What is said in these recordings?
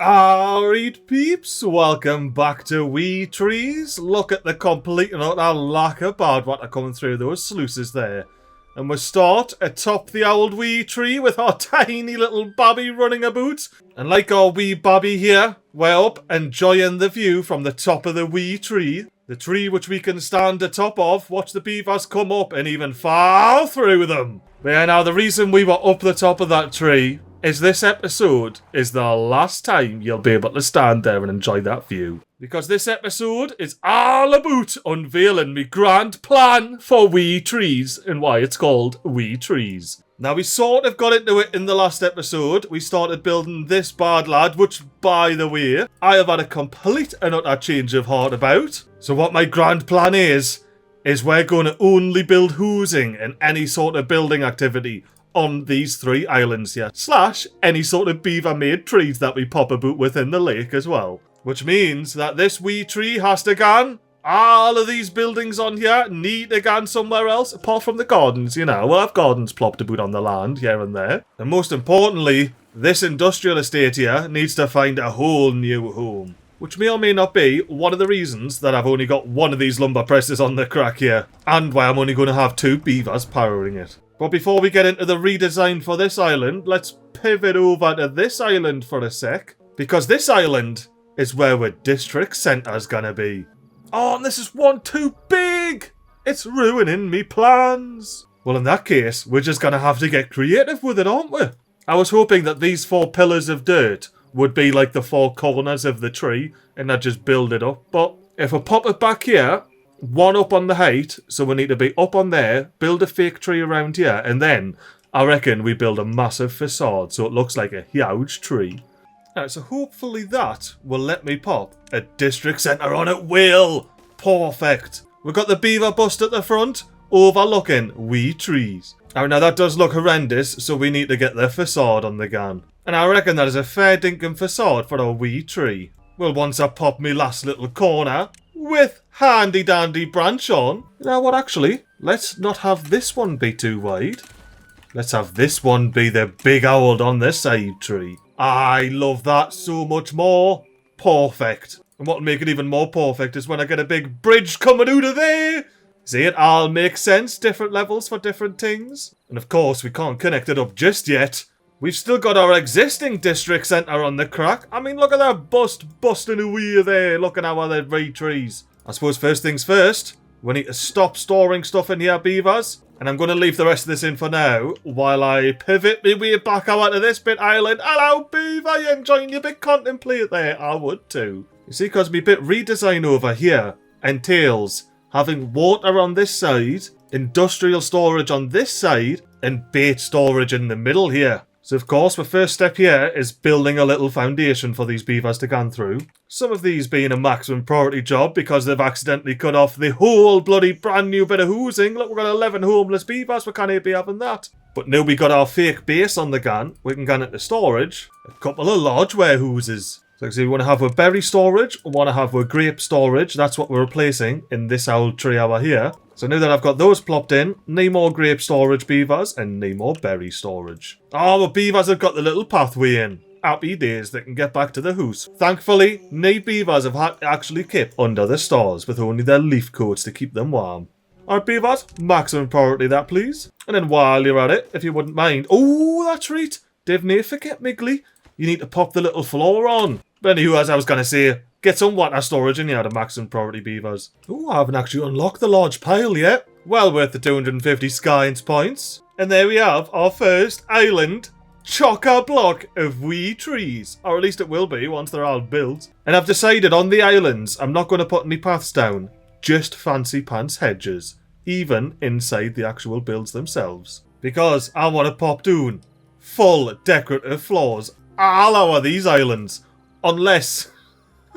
Alright peeps, welcome back to Wee Trees. Look at the complete and utter lack of bad water coming through those sluices there. And we start atop the old wee tree with our tiny little babby running about. And like our wee babby here, we're up enjoying the view from the top of the wee tree. The tree which we can stand atop of, watch the beavers come up and even fall through them. But yeah, now the reason we were up the top of that tree is this episode is the last time you'll be able to stand there and enjoy that view. Because this episode is all about unveiling my grand plan for Wee Trees and why it's called Wee Trees. Now we sort of got into it in the last episode. We started building this bad lad, which by the way, I have had a complete and utter change of heart about. So what my grand plan is we're going to only build housing and any sort of building activity on these 3 islands here, / any sort of beaver-made trees that we pop about within the lake as well. Which means that this wee tree has to go. All of these buildings on here need to go somewhere else, apart from the gardens, you know. We'll have gardens plopped about on the land here and there. And most importantly, this industrial estate here needs to find a whole new home. Which may or may not be one of the reasons that I've only got one of these lumber presses on the crack here, and why I'm only going to have 2 beavers powering it. But before we get into the redesign for this island, let's pivot over to this island for a sec. Because this island is where our district centre's gonna be. Oh, and this is one too big! It's ruining me plans! Well, in that case, we're just gonna have to get creative with it, aren't we? I was hoping that these 4 pillars of dirt would be like the 4 corners of the tree, and I'd just build it up. But if I pop it back here, 1 up on the height, so we need to be up on there, build a fake tree around here, and then I reckon we build a massive facade so it looks like a huge tree. Alright, so hopefully that will let me pop a district centre on it. Will! Perfect! We've got the beaver bust at the front, overlooking Wee Trees. Alright, now that does look horrendous, so we need to get the facade on the gun. And I reckon that is a fair dinkum facade for a wee tree. Well, once I pop me last little corner, with handy dandy branch on. You know what, actually, let's not have this one be too wide. Let's have this one be the big owl on the side tree. I love that so much more. Perfect. And what will make it even more perfect is when I get a big bridge coming out of there. See, it all makes sense, different levels for different things. And of course, we can't connect it up just yet. We've still got our existing district centre on the crack. I mean, look at that busting away there. Look at our red trees. I suppose first things first, we need to stop storing stuff in here, beavers. And I'm going to leave the rest of this in for now, while I pivot my way back out to this bit island. Hello, beaver, you enjoying your bit contemplate there? I would too. You see, because my bit redesign over here entails having water on this side, industrial storage on this side, and bait storage in the middle here. So of course, my first step here is building a little foundation for these beavers to go through. Some of these being a maximum priority job because they've accidentally cut off the whole bloody brand new bit of housing. Look, we've got 11 homeless beavers, we can't be having that. But now we got our fake base on the gun, we can go into storage. A couple of large warehouses. So we want to have our berry storage, we want to have our grape storage. That's what we're replacing in this old tree over here. So now that I've got those plopped in, no more grape storage, beavers, and no more berry storage. Oh, the beavers have got the little pathway in. Happy days, they can get back to the house. Thankfully, no beavers have had to actually keep under the stars with only their leaf coats to keep them warm. Alright, beavers, maximum priority that, please. And then while you're at it, if you wouldn't mind... Oh, that's right. Didn't you forget, MiGly? You need to pop the little floor on. But anywho, as I was going to say, get some water storage in here to maximum priority, beavers. Oh, I haven't actually unlocked the large pile yet. Well worth the 250 science points. And there we have our first island chock-a-block of wee trees. Or at least it will be once they're all built. And I've decided on the islands, I'm not going to put any paths down. Just fancy pants hedges. Even inside the actual builds themselves. Because I want to pop down full decorative floors all over these islands. Unless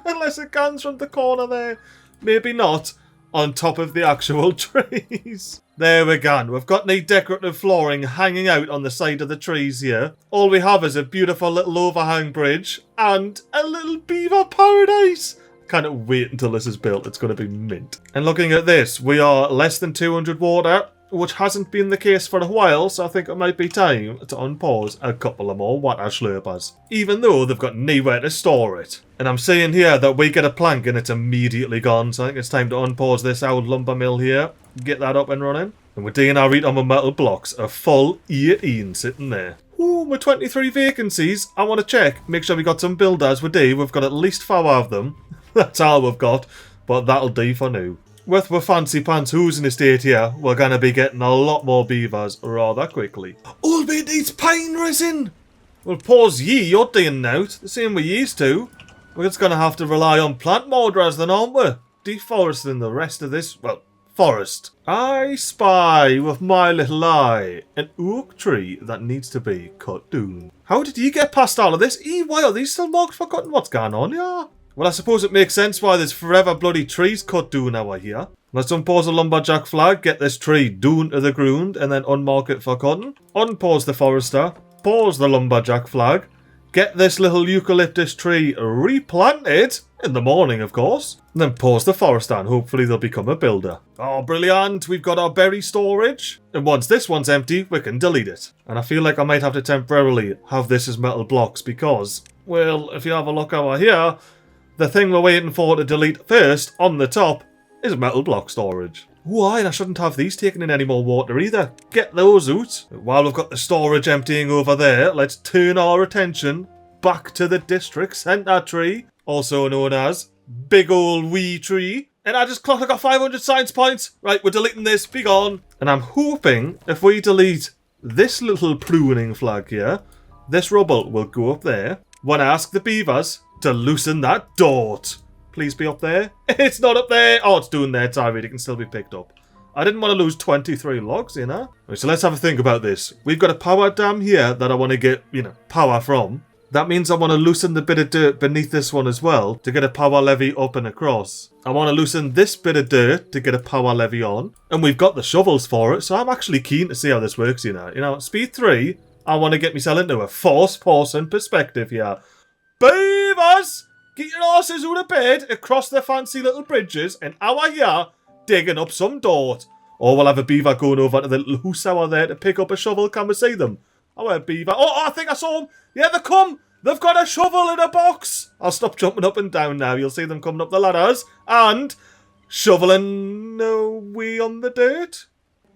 it comes from the corner there. Maybe not on top of the actual trees. There we go. We've got no decorative flooring hanging out on the side of the trees here. All we have is a beautiful little overhang bridge and a little beaver paradise. Can't wait until this is built. It's going to be mint. And looking at this, we are less than 200 water. which hasn't been the case for a while, so I think it might be time to unpause a couple of more water slurpers, even though they've got nowhere to store it. And I'm saying here that we get a plank and it's immediately gone, so I think it's time to unpause this old lumber mill here, get that up and running. And we're doing our on my metal blocks, a full 18 sitting there. Ooh, with 23 vacancies, I want to check, make sure we got some builders. We've got at least 4 of them. That's all we've got, but that'll do for now. With the fancy pants housing estate here, we're going to be getting a lot more beavers rather quickly. All we needs pine resin! Well, pause ye, you're doing out, the same we used to. We're just going to have to rely on plant murderers then, aren't we? Deforesting the rest of this, well, forest. I spy with my little eye an oak tree that needs to be cut down. How did you get past all of this? Why are these still marked for cutting? What's going on here? Well, I suppose it makes sense why there's forever bloody trees cut down over here. Let's unpause the lumberjack flag, get this tree down to the ground, and then unmark it for cutting. Unpause the forester, pause the lumberjack flag, get this little eucalyptus tree replanted, in the morning of course, and then pause the forester and hopefully they'll become a builder. Oh, brilliant, we've got our berry storage, and once this one's empty, we can delete it. And I feel like I might have to temporarily have this as metal blocks because, well, if you have a look over here, the thing we're waiting for to delete first, on the top, is metal block storage. Why? I shouldn't have these taking in any more water either. Get those out. While we've got the storage emptying over there, let's turn our attention back to the district centre tree, also known as Big Ol' Wee Tree. And I just clocked I got 500 science points. Right, we're deleting this. Be gone. And I'm hoping if we delete this little pruning flag here, this rubble will go up there. When I ask the beavers to loosen that dart. Please be up there. It's not up there. Oh, it's doing there. It's alright. It can still be picked up. I didn't want to lose 23 logs, you know? Right, so let's have a think about this. We've got a power dam here that I want to get, power from. That means I want to loosen the bit of dirt beneath this one as well to get a power levy up and across. I want to loosen this bit of dirt to get a power levy on. And we've got the shovels for it, so I'm actually keen to see how this works, speed 3, I want to get myself into a first-person perspective here. Beavers! Get your horses out of bed across the fancy little bridges and out here digging up some dirt. Or we'll have a beaver going over to the little house over there to pick up a shovel. Can we see them? Oh, a beaver. Oh, I think I saw them. Yeah, they come. They've got a shovel in a box. I'll stop jumping up and down now. You'll see them coming up the ladders and shoveling away on the dirt.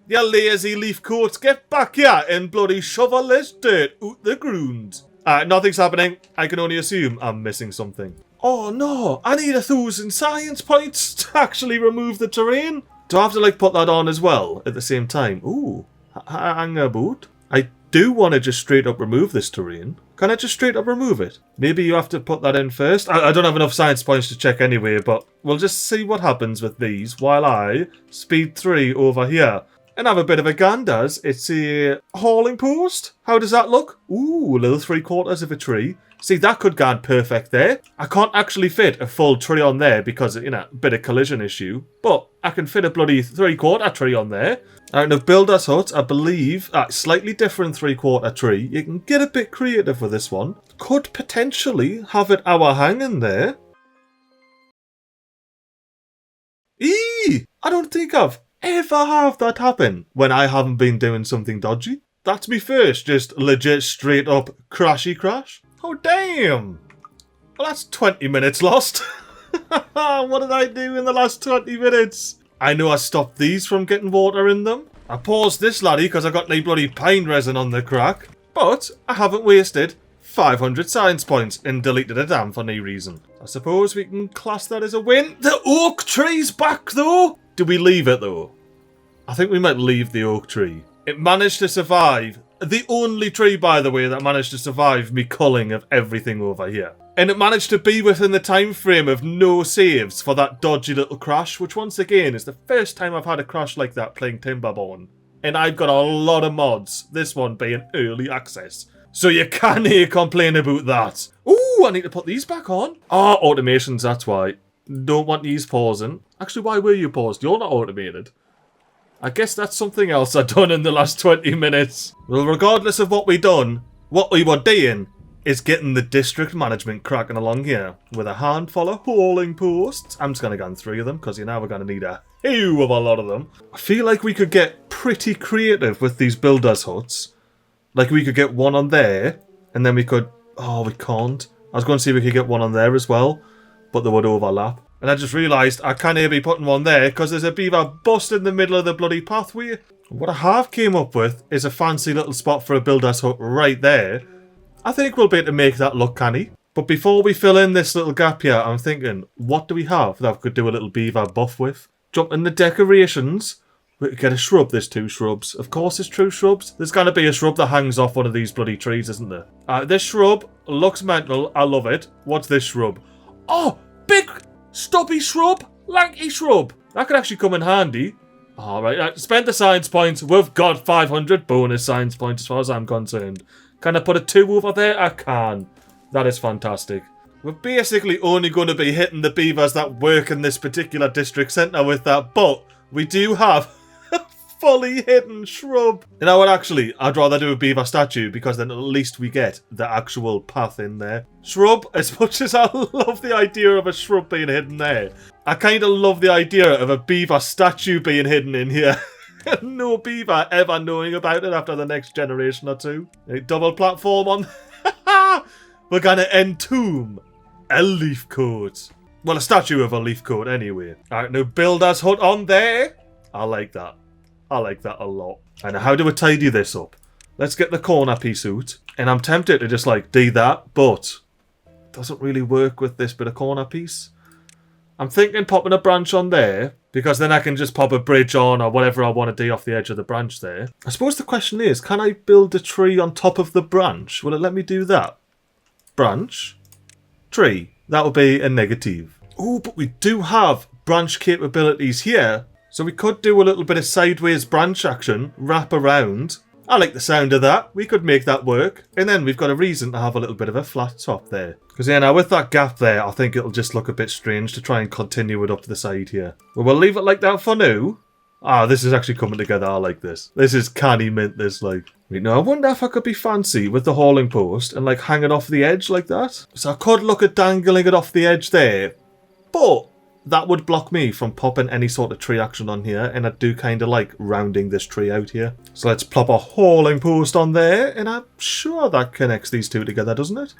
You lazy leaf coats, get back here and bloody shovel this dirt out the ground. Nothing's happening. I can only assume I'm missing something. Oh no, I need 1,000 science points to actually remove the terrain. Do I have to put that on as well at the same time? Ooh, hang about. I do want to just straight up remove this terrain. Can I just straight up remove it? Maybe you have to put that in first. I don't have enough science points to check anyway, but we'll just see what happens with these while I speed 3 over here. And have a bit of a ganders. It's a hauling post. How does that look? Ooh, a little 3/4 of a tree. See, that could go perfect there. I can't actually fit a full tree on there because, a bit of collision issue. But I can fit a bloody 3/4 tree on there. And a builder's hut, I believe, slightly different 3/4 tree. You can get a bit creative with this one. Could potentially have it hour hanging there. I don't think I've ever have that happen when I haven't been doing something dodgy. That's me first, just legit straight up crashy crash. Oh damn! Well, that's 20 minutes lost. What did I do in the last 20 minutes? I know I stopped these from getting water in them. I paused this laddie because I got no bloody pine resin on the crack. But I haven't wasted 500 science points and deleted a dam for no reason. I suppose we can class that as a win. The oak tree's back though! Do we leave it though? I think we might leave the oak tree. It managed to survive. The only tree, by the way, that managed to survive me culling of everything over here. And it managed to be within the time frame of no saves for that dodgy little crash, which once again is the first time I've had a crash like that playing Timberborn. And I've got a lot of mods, this one being early access. So you can't complain about that. Ooh, I need to put these back on. Ah, automations, that's why. Don't want these pausing. Actually, why were you paused? You're not automated. I guess that's something else I've done in the last 20 minutes. Well, regardless of what we done, what we were doing is getting the district management cracking along here with a handful of hauling posts. I'm just going to go on 3 of them because you know we're going to need a hew of a lot of them. I feel like we could get pretty creative with these builders' huts. Like we could get one on there and then we could... Oh, we can't. I was going to see if we could get one on there as well, but they would overlap. And I just realised I can't be putting one there because there's a beaver bust in the middle of the bloody pathway. What I have came up with is a fancy little spot for a builder's hut right there. I think we'll be able to make that look canny. But before we fill in this little gap here, I'm thinking, what do we have that we could do a little beaver buff with? Jump in the decorations. We could get a shrub. There's 2 shrubs. Of course there's 2 shrubs. There's going to be a shrub that hangs off one of these bloody trees, isn't there? This shrub looks mental. I love it. What's this shrub? Oh, big... stubby shrub, lanky shrub. That could actually come in handy. Alright, spent the science points. We've got 500 bonus science points as far as I'm concerned. Can I put a 2 over there? I can. That is fantastic. We're basically only going to be hitting the beavers that work in this particular district centre with that, but we do have a fully hidden shrub. You know what, actually, I'd rather do a beaver statue because then at least we get the actual path in there. Shrub, as much as I love the idea of a shrub being hidden there, I kind of love the idea of a beaver statue being hidden in here. No beaver ever knowing about it after the next generation or 2. A double platform on... We're gonna entomb a leaf coat. Well, a statue of a leaf coat anyway. Alright, now builder's hut on there. I like that. I like that a lot. And how do we tidy this up? Let's get the corner piece out. And I'm tempted to just like do that, but it doesn't really work with this bit of corner piece. I'm thinking popping a branch on there, because then I can just pop a bridge on or whatever I want to do off the edge of the branch there. I suppose the question is, can I build a tree on top of the branch? Will it let me do that? Branch. Tree. That would be a negative. Oh, but we do have branch capabilities here. So we could do a little bit of sideways branch action, wrap around. I like the sound of that. We could make that work. And then we've got a reason to have a little bit of a flat top there. Because yeah, now with that gap there, I think it'll just look a bit strange to try and continue it up to the side here. But we'll leave it like that for now. Ah, this is actually coming together. I like this. This is canny mint, this, like. Wait, now I wonder if I could be fancy with the hauling post and like hang it off the edge like that. So I could look at dangling it off the edge there. But that would block me from popping any sort of tree action on here, and I do kind of like rounding this tree out here. So let's plop a hauling post on there, and I'm sure that connects these 2 together, doesn't it?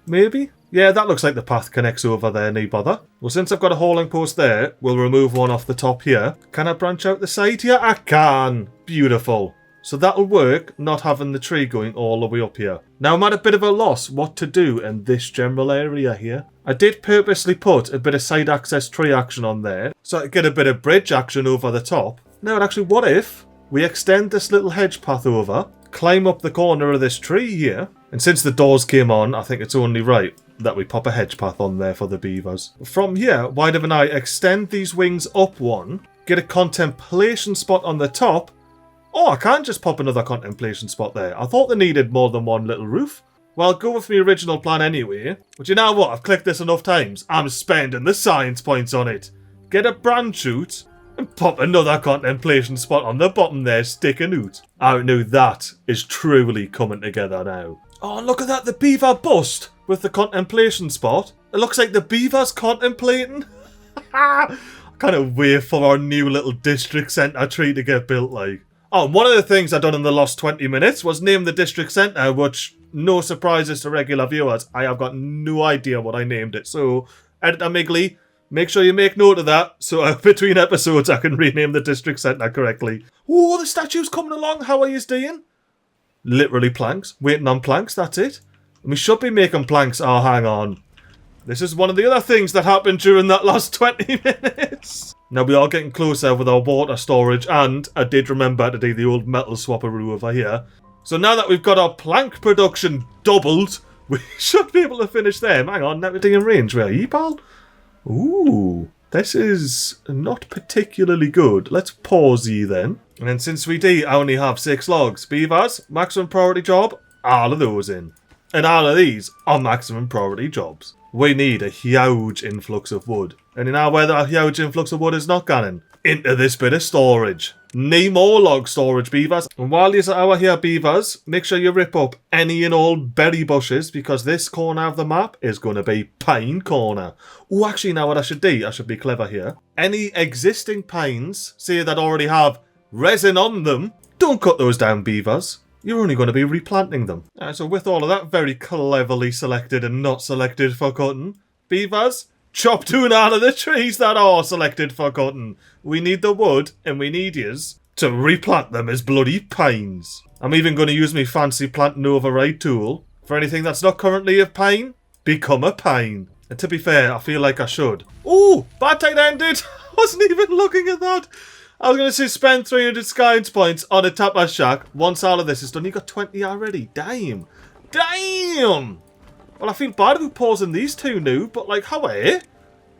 Maybe? Yeah, that looks like the path connects over there, no bother. Well, since I've got a hauling post there, we'll remove one off the top here. Can I branch out the side here? I can! Beautiful. So that'll work, not having the tree going all the way up here. Now I'm at a bit of a loss what to do in this general area here. I did purposely put a bit of side access tree action on there, so I get a bit of bridge action over the top. Now actually, what if we extend this little hedge path over, climb up the corner of this tree here, and since the doors came on, I think it's only right that we pop a hedge path on there for the beavers. From here, why don't I extend these wings up one, get a contemplation spot on the top. Oh, I can't just pop another contemplation spot there. I thought they needed more than one little roof. Well, go with my original plan anyway. But you know what? I've clicked this enough times. I'm spending the science points on it. Get a branch out and pop another contemplation spot on the bottom there, sticking out. Oh no, that is truly coming together now. Oh, look at that. The beaver bust with the contemplation spot. It looks like the beaver's contemplating. I can't wait for our new little district centre tree to get built like. Oh, one of the things I've done in the last 20 minutes was name the district centre, which, no surprises to regular viewers, I have got no idea what I named it. So, Editor MiGly, make sure you make note of that, so between episodes I can rename the district centre correctly. Oh, the statue's coming along. How are you doing? Literally planks. Waiting on planks, that's it. We should be making planks. Oh, hang on. This is one of the other things that happened during that last 20 minutes. Now we are getting closer with our water storage, and I did remember to do the old metal swapperoo over here. So now that we've got our plank production doubled, we should be able to finish them. Hang on, everything in range. Where are you, pal? Ooh, this is not particularly good. Let's pause ye then. And then since we do only have 6 logs, beavers, maximum priority job, all of those in. And all of these are maximum priority jobs. We need a huge influx of wood. And now where that huge influx of wood is not going, into this bit of storage. Need more log storage, beavers. And while you're out here, beavers, make sure you rip up any and all berry bushes, because this corner of the map is going to be pine corner. Oh, actually, now what I should do, I should be clever here. Any existing pines, say that already have resin on them, don't cut those down, beavers. You're only going to be replanting them. So with all of that very cleverly selected and not selected for cutting, beavers, chop down out of the trees that are selected for cutting. We need the wood, and we need yous to replant them as bloody pines. I'm even going to use my fancy planting override tool. For anything that's not currently a pine, become a pine. And to be fair, I feel like I should. Ooh, bad time ended. I wasn't even looking at that. I was going to say spend 300 science points on a tapper shack. Once all of this is done, you got 20 already. Damn. Damn. Well, I feel bad about pausing these two now, but like, how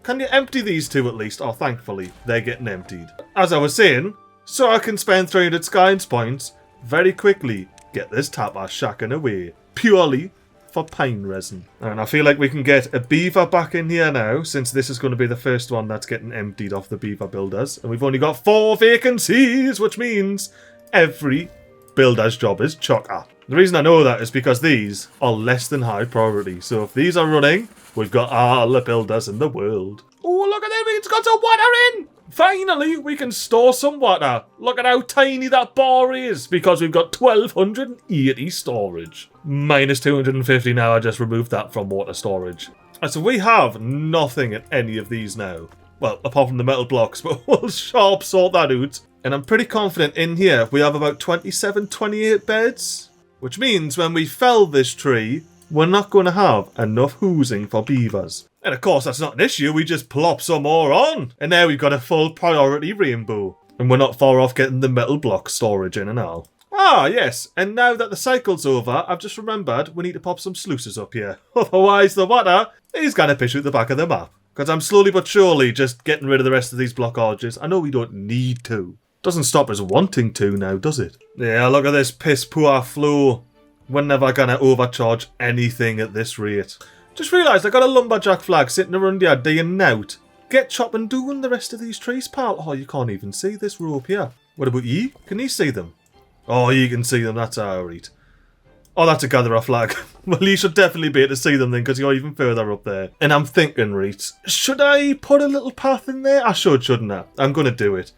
can you empty these two at least? Oh, thankfully, they're getting emptied. As I was saying, so I can spend 300 science points very quickly, get this tapper shacking away, purely for pine resin. And I feel like we can get a beaver back in here now, since this is going to be the first one that's getting emptied off the beaver builders. And we've only got 4 vacancies, which means every builder's job is chocker. The reason I know that is because these are less than high priority. So if these are running, we've got all the builders in the world. Oh, look at them, it's got some water in! Finally, we can store some water. Look at how tiny that bar is, because we've got 1280 storage. Minus 250 now, I just removed that from water storage. And so we have nothing at any of these now. Well, apart from the metal blocks, but we'll sharp sort that out. And I'm pretty confident in here we have about 27, 28 beds. Which means when we fell this tree, we're not going to have enough housing for beavers. And of course, that's not an issue. We just plop some more on. And now we've got a full priority rainbow. And we're not far off getting the metal block storage in and all. Ah, yes. And now that the cycle's over, I've just remembered we need to pop some sluices up here. Otherwise, the water is going to fish out the back of the map. Because I'm slowly but surely just getting rid of the rest of these blockages. I know we don't need to. Doesn't stop us wanting to now, does it? Yeah, look at this piss poor flow. We're never going to overcharge anything at this rate. Just realised I got a lumberjack flag sitting around here day and out. Get chopping down the rest of these trees, pal. Oh, you can't even see this rope here. What about ye? Can you see them? Oh, you can see them. That's alright. Oh, that's a gatherer flag. Well, you should definitely be able to see them then, because you're even further up there. And I'm thinking, right, should I put a little path in there? I should, shouldn't I? I'm going to do it.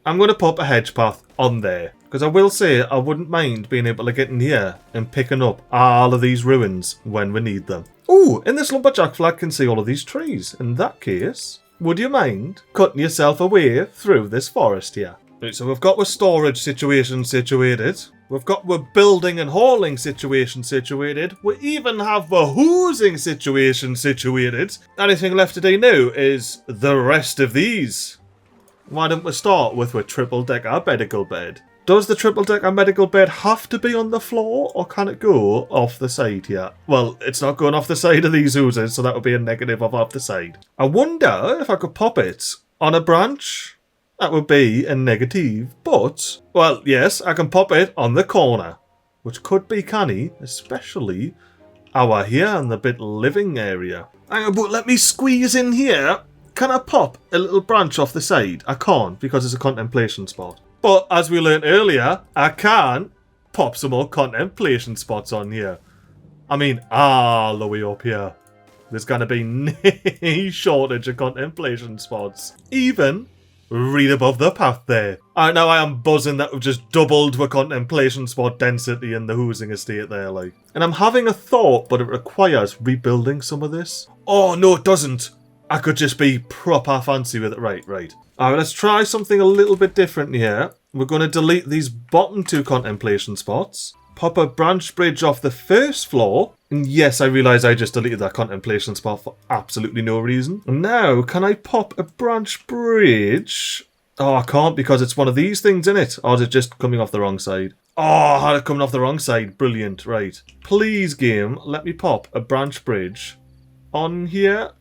I'm going to pop a hedge path on there. Because I will say, I wouldn't mind being able to get in here and picking up all of these ruins when we need them. Ooh, and this lumberjack flag can see all of these trees. In that case, would you mind cutting yourself away through this forest here? Right, so we've got our storage situation situated. We've got our building and hauling situation situated. We even have the housing situation situated. Anything left to do now is the rest of these. Why don't we start with our triple-decker medical bed? Does the triple-decker medical bed have to be on the floor, or can it go off the side here? Well, it's not going off the side of these oozes, so that would be a negative of off the side. I wonder if I could pop it on a branch. That would be a negative, but, well, yes, I can pop it on the corner, which could be canny, especially our here in the bit living area. Hang on, but let me squeeze in here. Can I pop a little branch off the side? I can't, because it's a contemplation spot. But as we learned earlier, I can pop some more contemplation spots on here. I mean, all the way up here. There's going to be no shortage of contemplation spots. Even right above the path there. I know I am buzzing that we've just doubled the contemplation spot density in the housing estate there, like. And I'm having a thought, but it requires rebuilding some of this. Oh, no, it doesn't. I could just be proper fancy with it. Right. Alright, let's try something a little bit different here. We're going to delete these bottom 2 contemplation spots. Pop a branch bridge off the first floor. And yes, I realise I just deleted that contemplation spot for absolutely no reason. And now, can I pop a branch bridge? Oh, I can't because it's one of these things in it. Or is it just coming off the wrong side? Oh, I had it coming off the wrong side. Brilliant. Right. Please, game, let me pop a branch bridge on here.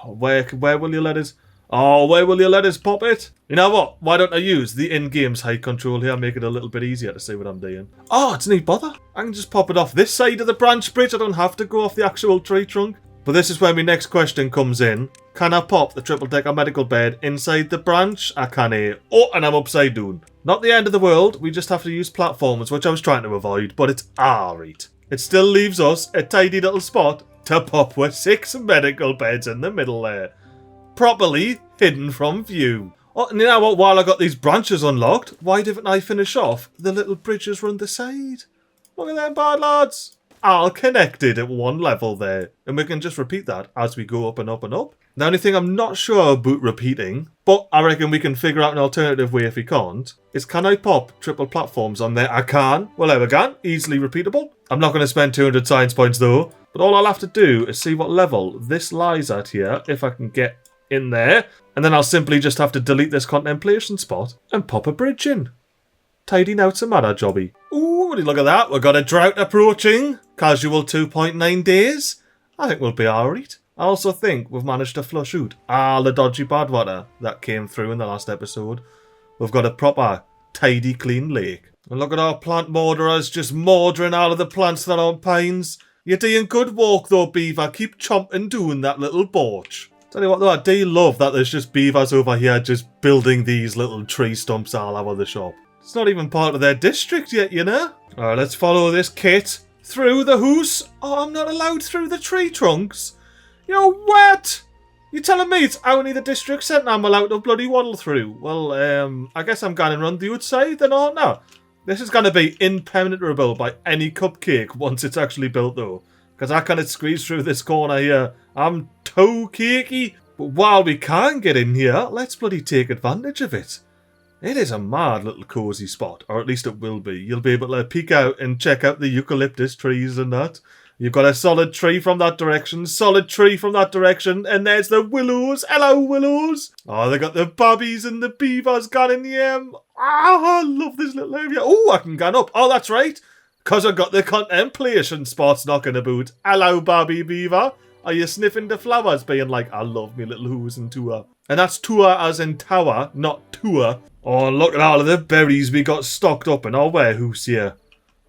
Oh, where will you let us? Oh, where will you let us pop it? You know what? Why don't I use the in-game's height control here, make it a little bit easier to see what I'm doing. Oh, it's no bother. I can just pop it off this side of the branch bridge. I don't have to go off the actual tree trunk. But this is where my next question comes in. Can I pop the triple-decker medical bed inside the branch? I can. Oh, and I'm upside down. Not the end of the world. We just have to use platforms, which I was trying to avoid, but it's alright. It still leaves us a tidy little spot to pop with 6 medical beds in the middle there. Properly hidden from view. Oh, and you know what? While I got these branches unlocked, why didn't I finish off the little bridges around the side? Look at them bad lads. All connected at one level there. And we can just repeat that as we go up and up and up. The only thing I'm not sure about repeating, but I reckon we can figure out an alternative way if we can't, is can I pop triple platforms on there? I can. Well, I can. Easily repeatable. I'm not going to spend 200 science points though. But all I'll have to do is see what level this lies at here, if I can get in there. And then I'll simply just have to delete this contemplation spot and pop a bridge in. Tidy now's a matter, jobby. Ooh, look at that. We've got a drought approaching. Casual 2.9 days. I think we'll be alright. I also think we've managed to flush out all the dodgy bad water that came through in the last episode. We've got a proper, tidy, clean lake. And look at our plant mortarers just mordering all of the plants that aren't pines. You're doing good work though, Beaver. Keep chomping doing that little porch. Tell you what though, I do love that there's just beavers over here just building these little tree stumps all over the shop. It's not even part of their district yet, you know? Alright, let's follow this kit through the hoose. Oh, I'm not allowed through the tree trunks. You know what? You telling me it's only the district centre I'm allowed to bloody waddle through? Well, I guess I'm going to run the outside then, aren't I? This is going to be impenetrable by any cupcake once it's actually built though. Because I can't squeeze through this corner here. I'm too cakey. But while we can get in here, let's bloody take advantage of it. It is a mad little cosy spot, or at least it will be. You'll be able to peek out and check out the eucalyptus trees and that. You've got a solid tree from that direction, solid tree from that direction, and there's the willows. Hello, willows. Oh, they got the bobbies and the beavers gone in here. Ah, I love this little area. Oh, I can get up. Oh, that's right. Because I've got the contemplation spots knocking about. Hello, Bobby Beaver. Are you sniffing the flowers being like, I love me little hoos and tour? And that's tour as in tower, not tour. Oh, look at all of the berries we got stocked up in our warehouse here.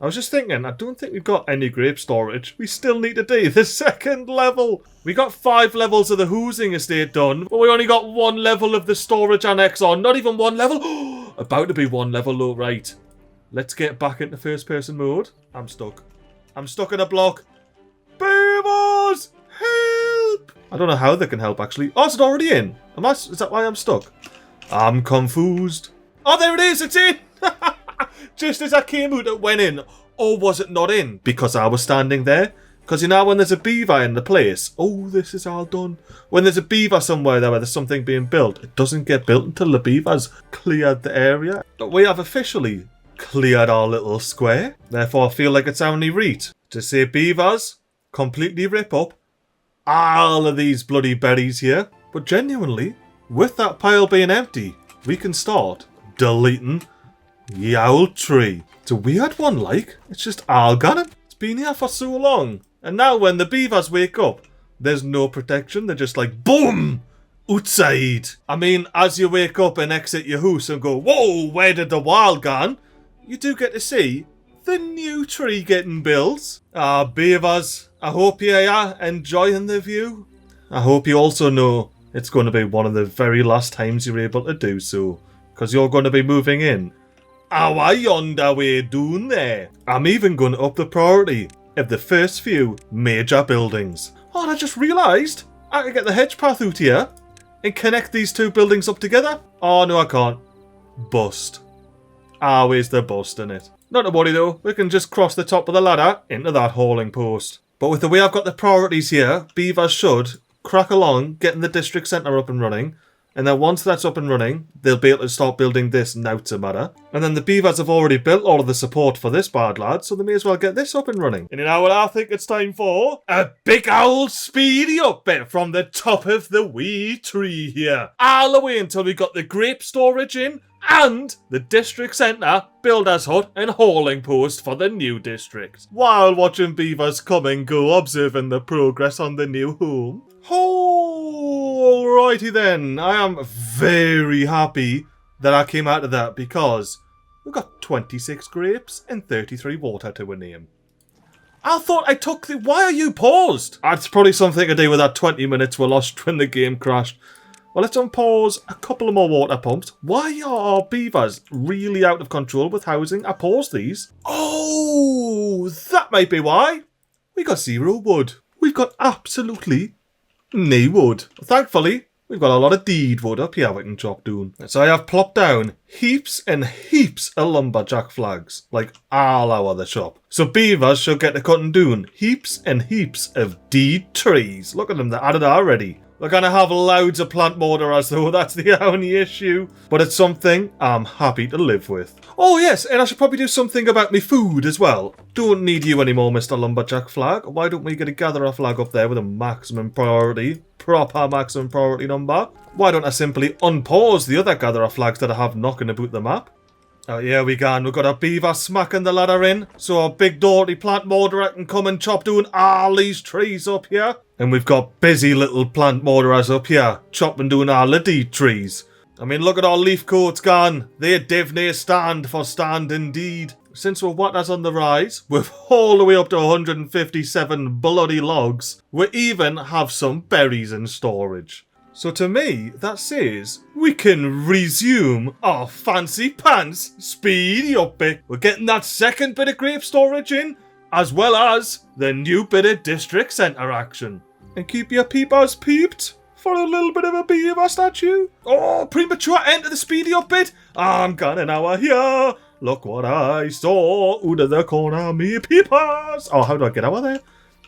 I was just thinking, I don't think we've got any grape storage. We still need to do the second level. We got 5 levels of the hoosing estate done, but we only got 1 level of the storage annex on. Not even 1 level. About to be 1 level though, right. Let's get back into first person mode. I'm stuck. I'm stuck in a block. Beavers! Help! I don't know how they can help actually. Oh, is it already in? Is that why I'm stuck? I'm confused. Oh, there it is. It's in. Just as I came out, it went in. Or was it not in? Because I was standing there. Because you know when there's a beaver in the place. Oh, this is all done. When there's a beaver somewhere there where there's something being built, it doesn't get built until the beavers cleared the area. But we have officially cleared our little square. Therefore, I feel like it's only right to say beavers completely rip up all of these bloody berries here. But genuinely, with that pile being empty, we can start deleting the old tree. It's a weird one, like. It's just all gone. It's been here for so long. And now when the beavers wake up, there's no protection. They're just like, boom! Outside. I mean, as you wake up and exit your house and go, whoa, where did the wild gone? You do get to see the new tree getting built. Ah, beavers, I hope you are enjoying the view. I hope you also know it's going to be one of the very last times you're able to do so. Because you're going to be moving in. Our yonder way down there. I'm even going to up the priority of the first few major buildings. Oh, and I just realised I can get the hedge path out here and connect these 2 buildings up together. Oh, no, I can't. Bust. Always the bust in it. Not to worry though, we can just cross the top of the ladder into that hauling post. But with the way I've got the priorities here, beavers should crack along getting the district centre up and running. And then once that's up and running, they'll be able to start building this Nauta matter. And then the beavers have already built all of the support for this bad lad, so they may as well get this up and running. And you know what I think it's time for? A big old speedy up bit from the top of the wee tree here. All the way until we got the grape storage in, and the district centre, builder's hut and hauling post for the new district. While watching beavers come and go, observing the progress on the new home. Alrighty then, I am very happy that I came out of that because we've got 26 grapes and 33 water to a name. I thought I took the... Why are you paused? That's probably something to do with that 20 minutes we lost when the game crashed. Well, let's unpause a couple of more water pumps. Why are our beavers really out of control with housing? I paused these. Oh, that might be why. We got 0 wood. We've got absolutely no wood. Thankfully, we've got a lot of deed wood up here we can chop down. So I have plopped down heaps and heaps of lumberjack flags, like all over the shop. So beavers should get to cutting down heaps and heaps of deed trees. Look at them, they're added already. We're going to have loads of plant mortarers though, that's the only issue. But it's something I'm happy to live with. Oh yes, and I should probably do something about me food as well. Don't need you anymore, Mr. Lumberjack Flag. Why don't we get a gatherer flag up there with a maximum priority, proper maximum priority number? Why don't I simply unpause the other gatherer flags that I have knocking about the map? Oh, here we go. We've got a beaver smacking the ladder in, so our big dirty plant mortarer can come and chop down all these trees up here. And we've got busy little plant mortarers up here, chopping down all the deed trees. I mean, look at our leaf coats gone. They definitely stand for stand indeed. Since we're waters on the rise, with all the way up to 157 bloody logs, we even have some berries in storage. So to me, that says we can resume our fancy pants speedy up it. We're getting that second bit of grape storage in, as well as the new bit of district centre action. And keep your peepers peeped for a little bit of a beaver statue. Oh, premature end to the speedy up bit. I'm gonna now here. Look what I saw out of the corner, me peepers. Oh, how do I get out of there?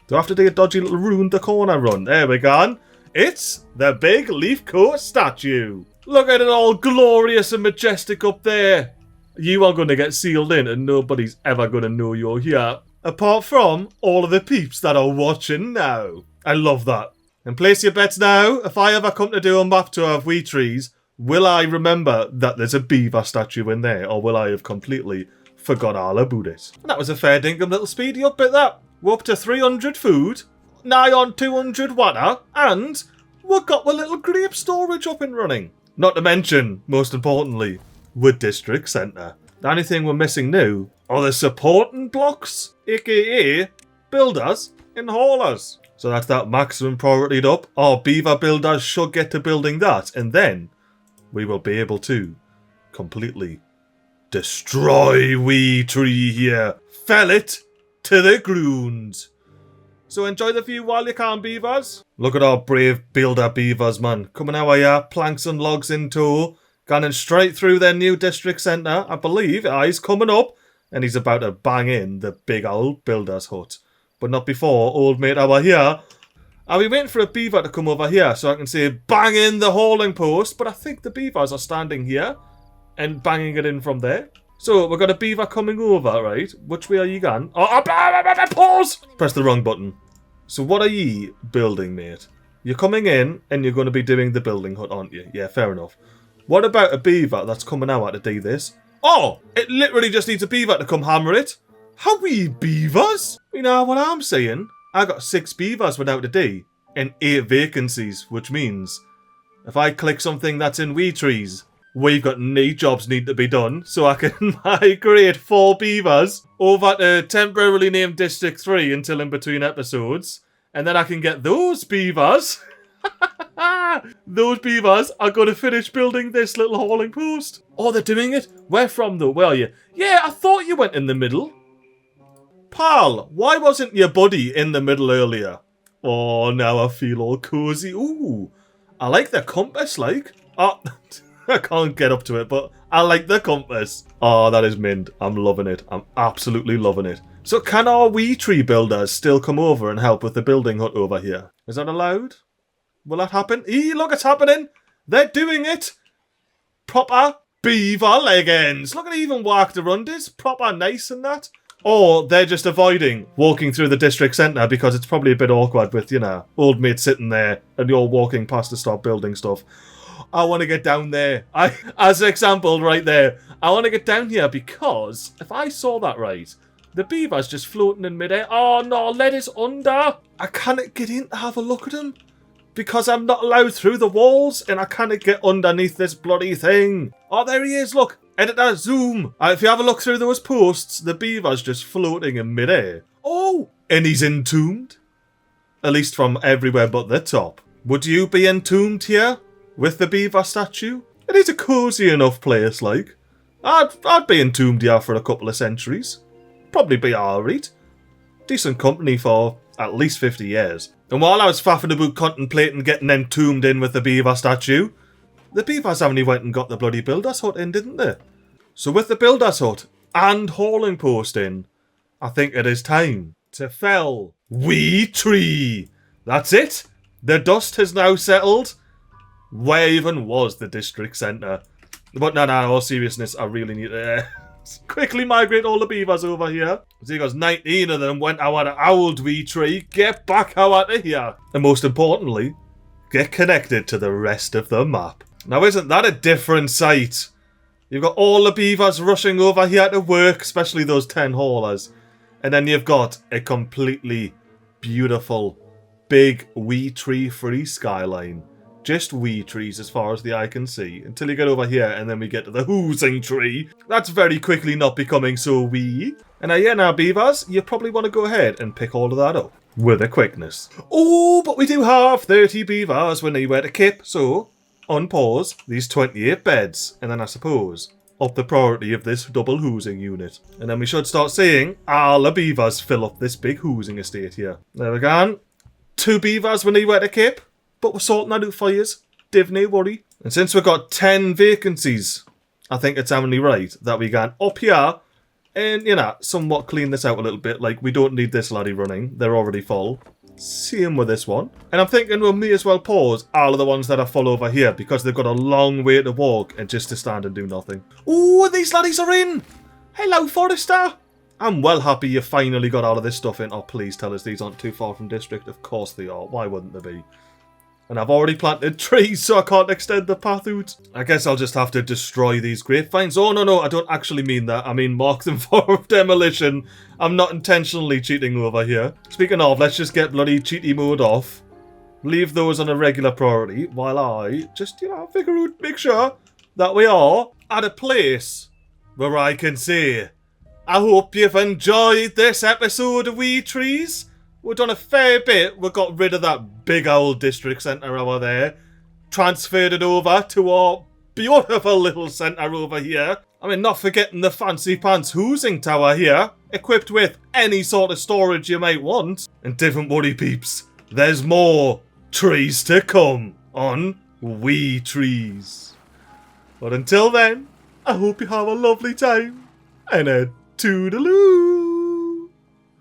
Do I have to do a dodgy little round the corner run? There we go. It's the big leaf coat statue. Look at it all glorious and majestic up there. You are going to get sealed in and nobody's ever going to know you're here. Apart from all of the peeps that are watching now. I love that. And place your bets now. If I ever come to do a map tour of wee trees, will I remember that there's a beaver statue in there? Or will I have completely forgot all about it? And that was a fair dinkum little speedy up bit that. We're up to 300 food. Nigh on 200 water, and we've got the little grape storage up and running. Not to mention, most importantly, the district centre. The only thing we're missing now are the supporting blocks, aka builders and haulers. So that's that maximum prioritied up. Our beaver builders should get to building that, and then we will be able to completely destroy wee tree here. Fell it to the ground. So enjoy the view while you can, beavers. Look at our brave builder beavers, man. Coming out here, planks and logs in tow. Going straight through their new district centre. I believe he's coming up. And he's about to bang in the big old builder's hut. But not before old mate over here. I'll be waiting for a beaver to come over here so I can say bang in the hauling post. But I think the beavers are standing here and banging it in from there. So, we've got a beaver coming over, right? Which way are you going? Oh, pause! Press the wrong button. So what are ye building, mate? You're coming in and you're going to be doing the building hut, aren't you? Yeah, fair enough. What about a beaver that's coming out to do this? Oh, it literally just needs a beaver to come hammer it. How we beavers? You know what I'm saying? I got 6 beavers without a D and 8 vacancies, which means if I click something that's in wee trees, we've got 9 jobs need to be done, so I can migrate 4 beavers over to temporarily named District 3 until in between episodes. And then I can get those beavers. Those beavers are going to finish building this little hauling post. Oh, they're doing it? Where from though? Where are you? Yeah, I thought you went in the middle. Pal, why wasn't your buddy in the middle earlier? Oh, now I feel all cozy. Ooh, I like the compass, like. Oh, I can't get up to it, but I like the compass. Oh, that is mint. I'm loving it. I'm absolutely loving it. So can our wee tree builders still come over and help with the building hut over here? Is that allowed? Will that happen? Look, it's happening. They're doing it. Proper beaver leggings. Look at it, even walked around it. Proper nice and that. Or they're just avoiding walking through the district centre because it's probably a bit awkward with, you know, old mate sitting there and you're walking past to start building stuff. I want to get down there. As an example right there, I want to get down here because if I saw that right, the beaver's just floating in midair. Oh no, let us under. I can't get in to have a look at him because I'm not allowed through the walls and I can't get underneath this bloody thing. Oh, there he is, look. Editor, zoom. If you have a look through those posts, the beaver's just floating in midair. Oh, And he's entombed. At least from everywhere but the top. Would you be entombed here? With the beaver statue? It is a cosy enough place, like. I'd be entombed here for a couple of centuries. Probably be alright. Decent company for at least 50 years. And while I was faffing about contemplating getting entombed in with the beaver statue, the beavers only went and got the bloody builder's hut in, didn't they? So with the builder's hut and hauling post in, I think it is time to fell wee tree. That's it. The dust has now settled. Where even was the district centre? But no, all seriousness, I really need to quickly migrate all the beavers over here. See, because 19 of them went out of Auld wee tree. Get back out of here. And most importantly, get connected to the rest of the map. Now, isn't that a different sight? You've got all the beavers rushing over here to work, especially those 10 haulers. And then you've got a completely beautiful, big wee tree free skyline. Just wee trees as far as the eye can see. Until you get over here and then we get to the hoosing tree. That's very quickly not becoming so wee. And yeah, now beavers, you probably want to go ahead and pick all of that up with a quickness. Oh, but we do have 30 beavers when they were to kip. So, unpause these 28 beds. And then I suppose up the priority of this double hoosing unit. And then we should start seeing all the beavers fill up this big hoosing estate here. There we go. 2 beavers when they were to kip. But we're sorting that out for you. Div no worry. And since we've got 10 vacancies, I think it's only right that we can up here and, you know, somewhat clean this out a little bit. Like, we don't need this laddie running. They're already full. Same with this one. And I'm thinking we may as well pause all of the ones that are full over here because they've got a long way to walk and just to stand and do nothing. Ooh, these laddies are in! Hello, Forester! I'm well happy you finally got all of this stuff in. Oh, please tell us these aren't too far from district. Of course they are. Why wouldn't they be? And I've already planted trees, so I can't extend the path out. I guess I'll just have to destroy these grapevines. Oh, no, I don't actually mean that. I mean mark them for demolition. I'm not intentionally cheating over here. Speaking of, let's just get bloody cheaty mode off. Leave those on a regular priority while I just, you know, figure out, make sure that we are at a place where I can say, I hope you've enjoyed this episode of Wee Trees. We've done a fair bit. We got rid of that big old district centre over there. Transferred it over to our beautiful little centre over here. I mean, not forgetting the fancy pants hoosing tower here. Equipped with any sort of storage you might want. And don't worry, peeps. There's more trees to come on Wee Trees. But until then, I hope you have a lovely time. And a toodaloo.